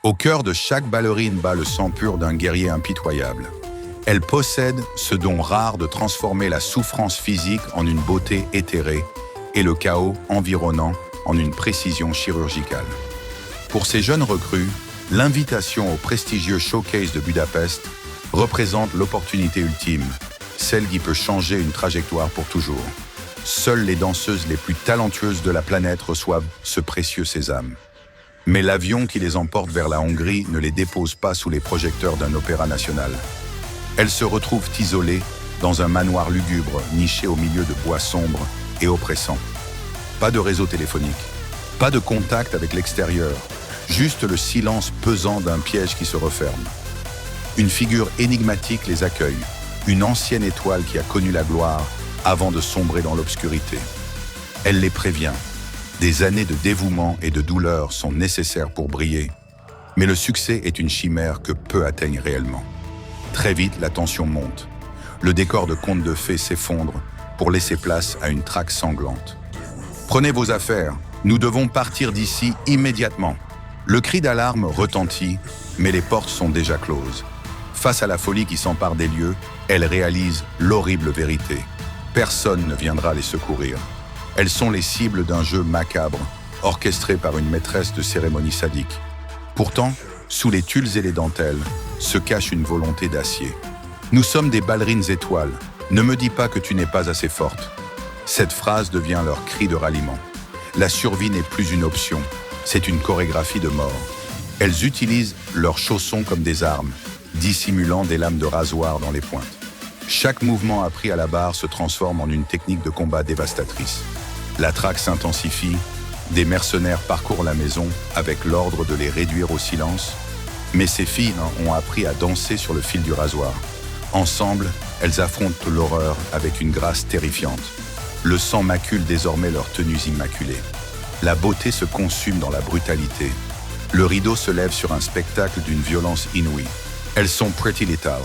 Au cœur de chaque ballerine bat le sang pur d'un guerrier impitoyable. Elle possède ce don rare de transformer la souffrance physique en une beauté éthérée et le chaos environnant en une précision chirurgicale. Pour ces jeunes recrues, l'invitation au prestigieux Showcase de Budapest représente l'opportunité ultime, celle qui peut changer une trajectoire pour toujours. Seules les danseuses les plus talentueuses de la planète reçoivent ce précieux sésame. Mais l'avion qui les emporte vers la Hongrie ne les dépose pas sous les projecteurs d'un opéra national. Elles se retrouvent isolées dans un manoir lugubre niché au milieu de bois sombres et oppressants. Pas de réseau téléphonique, pas de contact avec l'extérieur, juste le silence pesant d'un piège qui se referme. Une figure énigmatique les accueille, une ancienne étoile qui a connu la gloire avant de sombrer dans l'obscurité. Elle les prévient. Des années de dévouement et de douleur sont nécessaires pour briller, mais le succès est une chimère que peu atteignent réellement. Très vite, la tension monte. Le décor de conte de fées s'effondre pour laisser place à une traque sanglante. Prenez vos affaires, nous devons partir d'ici immédiatement. Le cri d'alarme retentit, mais les portes sont déjà closes. Face à la folie qui s'empare des lieux, elles réalisent l'horrible vérité. Personne ne viendra les secourir. Elles sont les cibles d'un jeu macabre, orchestré par une maîtresse de cérémonie sadique. Pourtant, sous les tulles et les dentelles, se cache une volonté d'acier. Nous sommes des ballerines étoiles. Ne me dis pas que tu n'es pas assez forte. Cette phrase devient leur cri de ralliement. La survie n'est plus une option, c'est une chorégraphie de mort. Elles utilisent leurs chaussons comme des armes, dissimulant des lames de rasoir dans les pointes. Chaque mouvement appris à la barre se transforme en une technique de combat dévastatrice. La traque s'intensifie, des mercenaires parcourent la maison avec l'ordre de les réduire au silence, mais ces filles ont appris à danser sur le fil du rasoir. Ensemble, elles affrontent l'horreur avec une grâce terrifiante. Le sang macule désormais leurs tenues immaculées. La beauté se consume dans la brutalité. Le rideau se lève sur un spectacle d'une violence inouïe. Elles sont Pretty Little,